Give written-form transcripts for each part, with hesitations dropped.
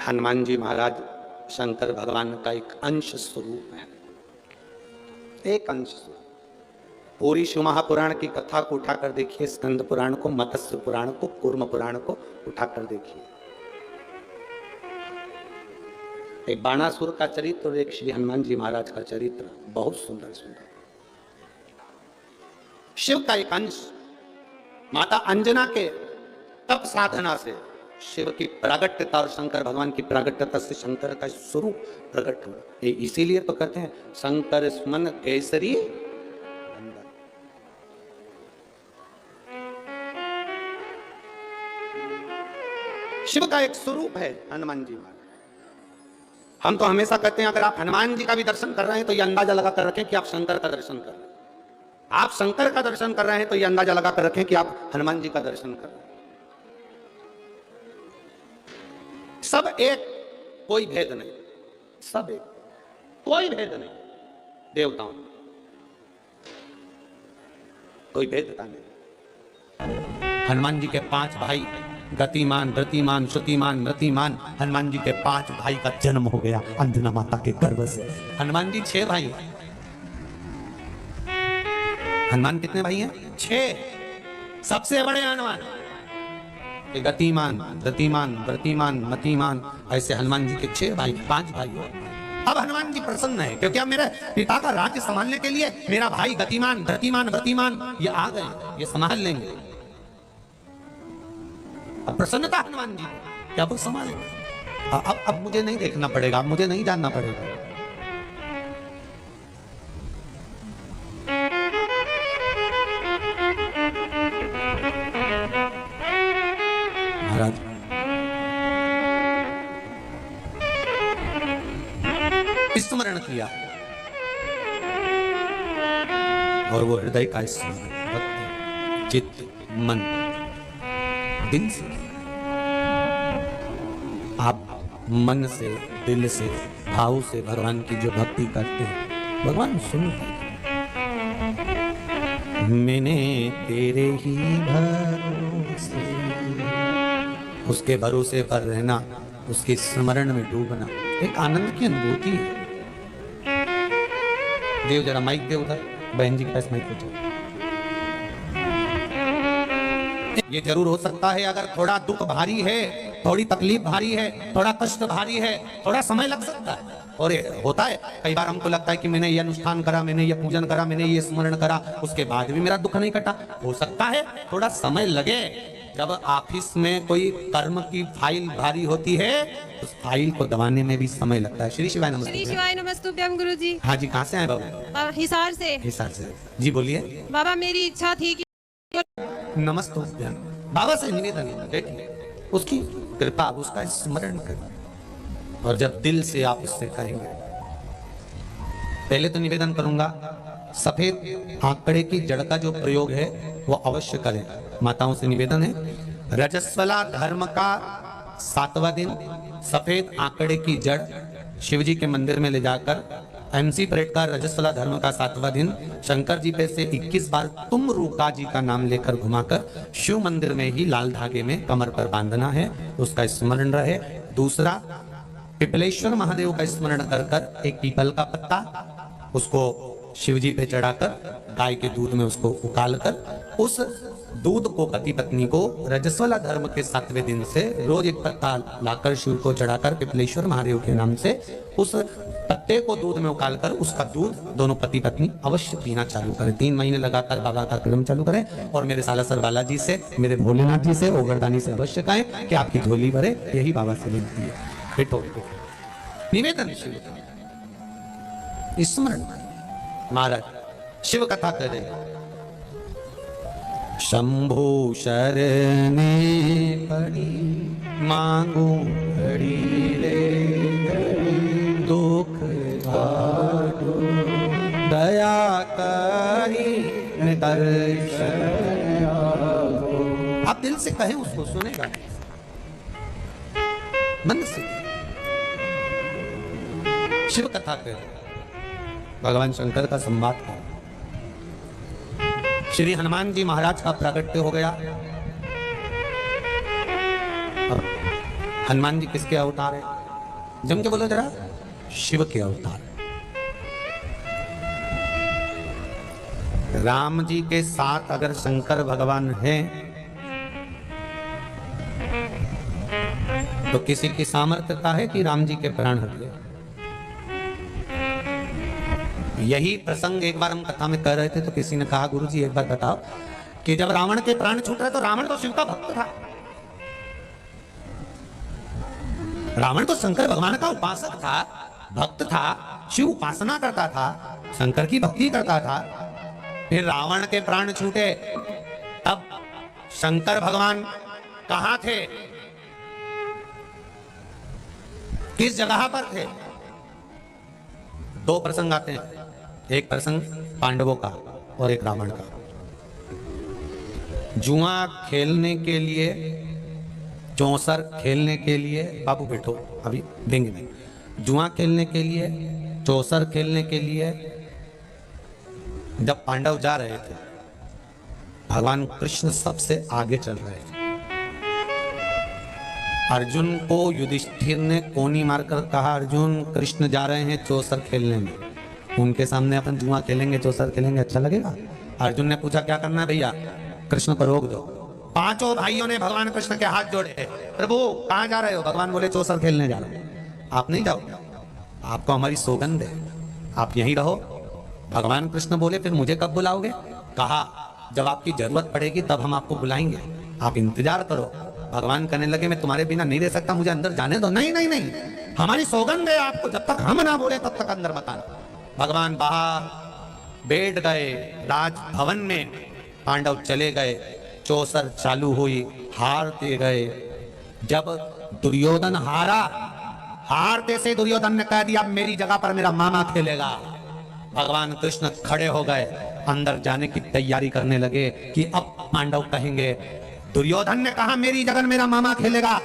हनुमान जी महाराज शंकर भगवान का एक अंश स्वरूप है, एक अंश स्वरूप। पूरी शिव महापुराण की कथा को उठाकर देखिए, स्कंद पुराण को, मत्स्य पुराण को, कूर्म पुराण को उठाकर देखिए। एक बाणासुर का चरित्र और एक श्री हनुमान जी महाराज का चरित्र, बहुत सुंदर सुंदर। शिव का एक अंश माता अंजना के तप साधना से शिव की प्रागट्यता और शंकर भगवान की प्रागट्यता से शंकर का स्वरूप प्रकट हुआ। इसीलिए तो कहते हैं शंकर स्मन केसरी। शिव का एक स्वरूप है हनुमान जी महाराज। हम तो हमेशा कहते हैं अगर आप हनुमान जी का भी दर्शन कर रहे हैं तो ये अंदाजा लगा कर रखें कि आप शंकर का दर्शन कर रहे हैं। आप शंकर का दर्शन कर रहे हैं तो ये अंदाजा लगा कर रखें कि आप हनुमान जी का दर्शन कर रहे हैं। सब एक, कोई भेद नहीं, सब एक, कोई भेद नहीं। देवताओं कोई भेदता नहीं। हनुमान जी के 5 भाई गतिमान, धृतिमान, श्रुतिमान, मृतिमान, हनुमान जी के 5 भाई का जन्म हो गया अंजना माता के गर्भ से। हनुमान जी 6 भाई। हनुमान कितने भाई हैं? 6। सबसे बड़े हनुमान गतिमान, धृतिमान, व्रतिमान, मतिमान, ऐसे हनुमान जी के 6 भाई, 5 भाई हो। अब हनुमान जी प्रसन्न है क्योंकि अब मेरे पिता का राज्य संभालने के लिए मेरा भाई गतिमान, धृतिमान, व्रतिमान ये आ गए, ये संभाल लेंगे। अब प्रसन्नता हनुमान जी क्या वो संभालेंगे। अब मुझे नहीं देखना पड़ेगा, अब मुझे नहीं जानना पड़ेगा। महाराज स्मरण किया और वो हृदय का स्मरण, चित्त, मन, दिल से आप मन से, दिल से, भाव से भगवान की जो भक्ति करते हैं भगवान सुनते हैं। मैंने तेरे ही भरोसे, उसके भरोसे पर रहना, उसके स्मरण में डूबना एक आनंद की अनुभूति है। देव जरा माइक दे उधर, बहन जी के पास माइक दे। ये जरूर हो सकता है अगर थोड़ा दुख भारी है, थोड़ी तकलीफ भारी है, थोड़ा कष्ट भारी है, थोड़ा समय लग सकता है। और होता है कई बार हमको लगता है कि मैंने ये अनुष्ठान करा, मैंने ये पूजन करा, मैंने ये स्मरण करा, उसके बाद भी मेरा दुख नहीं कटा। हो सकता है थोड़ा समय लगे। जब ऑफिस में कोई कर्म की फाइल भारी होती है उस फाइल को दबाने में भी समय लगता है। श्री शिवाय नमस्ते। श्री शिवाय नमस्तुभ्यम गुरुजी। हाँ जी, कहाँ से आए बाबा? हिसार से। हिसार से जी, बोलिए। बाबा मेरी इच्छा थी कि नमस्तुभ्यम। बाबा से निवेदन है उसकी कृपा, उसका स्मरण करें। और जब दिल से आप उससे कहेंगे, पहले तो निवेदन करूंगा सफेद आंकड़े की जड़ का जो प्रयोग है वो अवश्य करें। माताओं से निवेदन है, रजस्वला धर्म का 7वां दिन सफेद आंकड़े की जड़ शिवजी के मंदिर में ले जाकर MC परेड का रजस्वला धर्म का 7वां दिन शंकर जी पे से 21 बार तुम रूका जी का नाम लेकर घुमाकर शिव मंदिर में ही लाल धागे में कमर पर बांधना है, उसका स्मरण रहे। दूसरा, पिपलेश्वर महादेव का स्मरण कर कर एक पीपल का पत्ता उसको शिवजी पे चढ़ाकर गाय के दूध में उसको उकालकर उस दूध को पति पत्नी को रजस्वला धर्म के 7वें दिन से रोज एक पत्ता लाकर शिव को चढ़ाकर पिपलेश्वर महादेव के नाम से उस पत्ते को दूध में उकालकर उसका दूध दोनों पति पत्नी अवश्य पीना चालू करें। 3 महीने लगातार बाबा का क्रम चालू करें। और मेरे सालासर बालाजी से, मेरे भोलेनाथ जी से, ओगरदानी से अवश्य कहें कि आपकी झोली भरे। यही बाबा से विनती है। बैठो, निवेदन शिव स्मरण। महाराज शिव कथा करें। शंभु शरणे पड़ी मांगू घड़ी रे दुख भाटो दया करी दर्शन। आप दिल से कहें, उसको सुनेगा। मन से शिव कथा करें, भगवान शंकर का संवाद करें। श्री हनुमान जी महाराज का प्रागट्य हो गया। हनुमान जी किसके अवतार है? जम के बोलो जरा, शिव के अवतार। राम जी के साथ अगर शंकर भगवान हैं तो किसी की सामर्थ्यता है कि राम जी के प्राण हट गए? यही प्रसंग एक बार हम कथा में कह रहे थे तो किसी ने कहा, गुरु जी एक बार बताओ कि जब रावण के प्राण छूट रहे तो रावण तो शिव का भक्त था, रावण तो शंकर भगवान का उपासक था, भक्त था, शिव उपासना करता था, शंकर की भक्ति करता था। फिर रावण के प्राण छूटे तब शंकर भगवान कहां थे, किस जगह पर थे? दो प्रसंग आते हैं, एक प्रसंग पांडवों का और एक रावण का। जुआ खेलने के लिए, चौसर खेलने के लिए, बाबू बैठो अभी देंगे नहीं, जुआ खेलने के लिए, चौसर खेलने के लिए जब पांडव जा रहे थे, भगवान कृष्ण सबसे आगे चल रहे थे। अर्जुन को युधिष्ठिर ने कोनी मारकर कहा, अर्जुन कृष्ण जा रहे हैं चौसर खेलने में, उनके सामने अपन जुआ खेलेंगे, चौसर खेलेंगे, अच्छा लगेगा? अर्जुन ने पूछा क्या करना है भैया? कृष्ण को रोक दो। पांचों भाइयों ने भगवान कृष्ण के हाथ जोड़े, प्रभु कहां जा रहे हो? भगवान बोले चौसर खेलने जा रहे हो। आप नहीं जाओ, आपको हमारी सौगंध है, आप यहीं रहो। भगवान कृष्ण बोले फिर मुझे कब बुलाओगे? कहा जब आपकी जरूरत पड़ेगी तब हम आपको बुलाएंगे, आप इंतजार करो। भगवान कहने लगे मैं तुम्हारे बिना नहीं रह सकता, मुझे अंदर जाने दो। नहीं नहीं नहीं, हमारी सौगंध है आपको, जब तक हम ना बोले तब तक अंदर मत आना। भगवान बाहर बैठ गए राजभवन में, पांडव चले गए, चौसर चालू हुई, हारते गए। जब दुर्योधन हारा, हारते से दुर्योधन ने कह दिया मेरी जगह पर मेरा मामा खेलेगा। भगवान कृष्ण खड़े हो गए, अंदर जाने की तैयारी करने लगे कि अब पांडव कहेंगे, दुर्योधन ने कहा मेरी जगह मेरा मामा खेलेगा,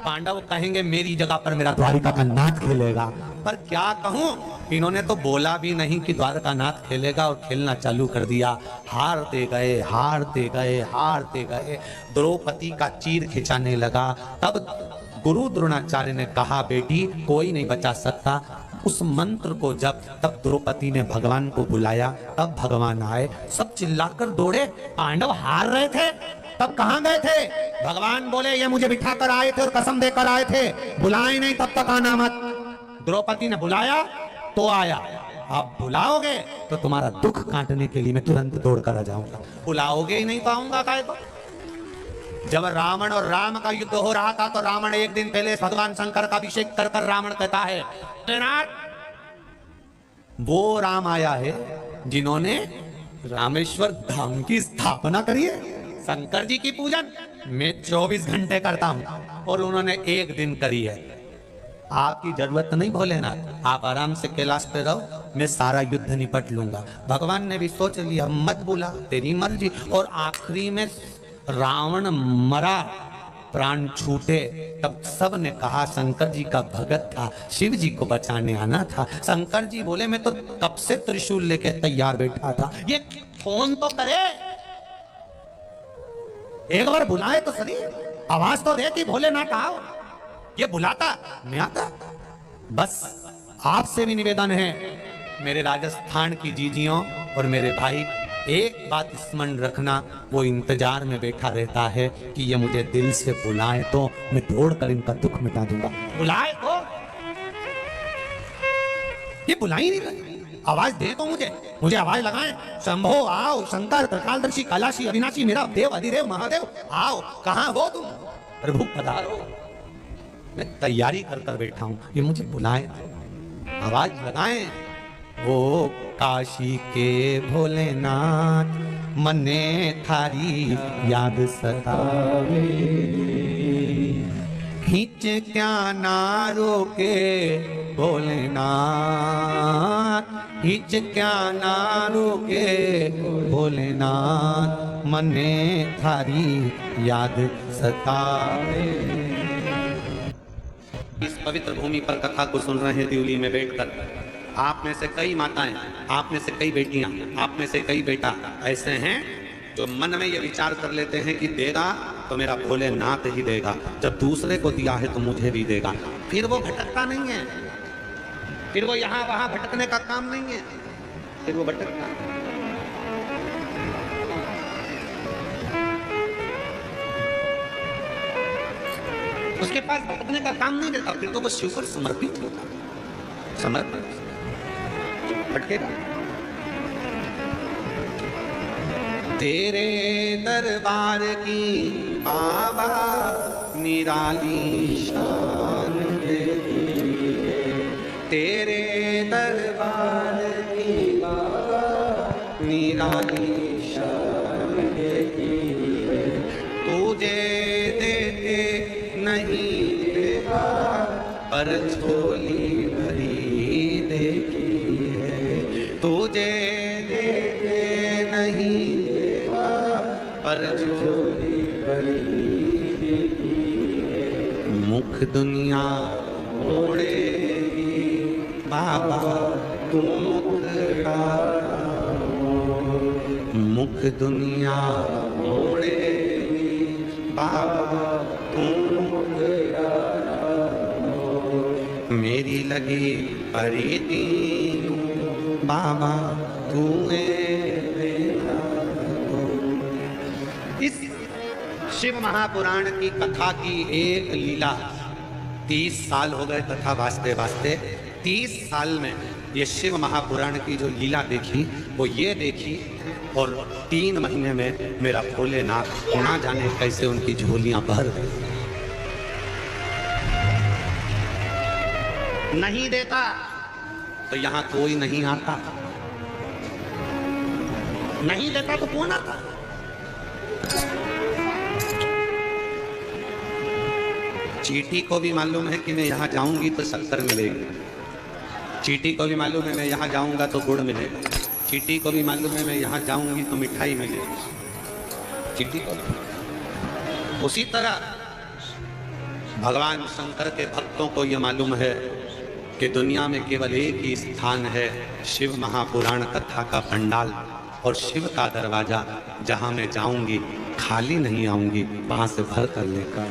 पांडव कहेंगे मेरी जगह पर मेरा द्वारिका का नाथ खेलेगा। पर क्या कहूं, इन्होंने तो बोला भी नहीं कि द्वारका नाथ खेलेगा और खेलना चालू कर दिया। हारते गए, हारते गए, हारते गए, द्रौपदी का चीर खिंचाने लगा। तब गुरु द्रोणाचार्य ने कहा बेटी कोई नहीं बचा सकता। उस मंत्र को जब तब द्रौपदी ने भगवान को बुलाया, तब भगवान आए, सब चिल्लाकर दौड़े। पांडव हार रहे थे तब कहां गए थे? भगवान बोले ये मुझे बिठा कर आए थे और कसम देकर आए थे, बुलाए नहीं तब तक आना मत। द्रौपदी ने बुलाया तो आया, आप बुलाओगे तो तुम्हारा दुख काटने के लिए मैं तुरंत दौड़ कर आ जाऊंगा, बुलाओगे ही नहीं तो आऊंगा काहे को? जब रावण और राम का युद्ध हो रहा था तो रावण एक दिन पहले भगवान शंकर का अभिषेक कर कर रावण कहता है वो राम आया है जिन्होंने रामेश्वर धाम की स्थापना करी है। शंकर जी की पूजन मैं 24 घंटे करता हूं और उन्होंने एक दिन करी है। आपकी जरूरत नहीं भोलेनाथ, आप आराम से कैलाश पे रहो, मैं सारा युद्ध निपट लूंगा। भगवान ने भी सोच लिया मत बुला, तेरी मर्जी। और आखिरी में रावण मरा, प्राण छूटे, तब सब ने कहा शंकर जी का भगत था, शिव जी को बचाने आना था। शंकर जी बोले मैं तो कब से त्रिशूल लेके तैयार बैठा था, ये फोन तो करे, एक बार बुलाए तो सही, आवाज तो दे कि भोलेनाथ आओ। ये बुलाता मैं आता। बस आपसे भी निवेदन है मेरे राजस्थान की जीजियों और मेरे भाई, एक बात स्मरण रखना, वो इंतजार में बैठा रहता है कि ये मुझे दिल से बुलाए तो मैं दौड़कर इनका दुख मिटा दूंगा। बुलाए तो ये बुलाई नहीं रहे, आवाज दे तो मुझे आवाज लगाए, शंभो आओ, शंकर त्रिकालदर्शी कैलाशी अविनाशी मेरा देव अधिदेव महादेव आओ, कहां हो तुम? प्रभु पधारो, मैं तैयारी कर कर बैठा हूं, ये मुझे बुलाए, आवाज लगाए। ओ काशी के भोलेनाथ मने थारी याद सतावे, हिच क्या ना रोके भोलेनाथ, हिच क्या ना रोके भोलेनाथ, मने थारी याद सतावे। इस पवित्र भूमि पर कथा को सुन रहे हैं दिल्ली में बैठकर। आप में से कई माताएं, आप में से कई बेटियां, आप में से कई बेटा ऐसे हैं जो मन में ये विचार कर लेते हैं कि देगा तो मेरा भोलेनाथ ही देगा, जब दूसरे को दिया है तो मुझे भी देगा। फिर वो भटकता नहीं है, फिर वो यहाँ वहां भटकने का काम नहीं है, फिर वो भटकता है। उसके पास भटकने का काम नहीं रहता, फिर तो वो शिव पर समर्पित होता, समर्पित भटकेगा। तेरे दरबार की बाबा निराली शान है, तेरे दरबार की बाबा निराली शान है, तुझे देते नहीं देगा पर झोली भरी देखी है, तुझे देते नहीं देगा पर झोली भरी देखी है। मुख दुनिया मोड़ेगी बाबा तुम मुख दुनिया मोड़ेगी बाबा तुम, मेरी लगी परीती बाबा तूने। इस शिव महापुराण की कथा की एक लीला 30 साल हो गए कथा वास्ते वास्ते। 30 साल में ये शिव महापुराण की जो लीला देखी वो ये देखी, और 3 महीने में मेरा भोलेनाथ ना जाने कैसे उनकी झोलियां भर गई। नहीं देता तो यहां कोई नहीं आता, नहीं देता तो कौन आता? चींटी को भी मालूम है कि मैं यहां जाऊंगी तो शक्कर मिलेगी, चींटी को भी मालूम है मैं यहां जाऊंगा तो गुड़ मिलेगा, चींटी को भी मालूम है मैं यहां जाऊंगी तो मिठाई मिलेगी, चींटी को। उसी तरह भगवान शंकर के भक्तों को यह मालूम है कि दुनिया में केवल एक ही स्थान है, शिव महापुराण कथा का पंडाल और शिव का दरवाजा, जहां मैं जाऊंगी खाली नहीं आऊंगी, वहां से भर कर लेकर।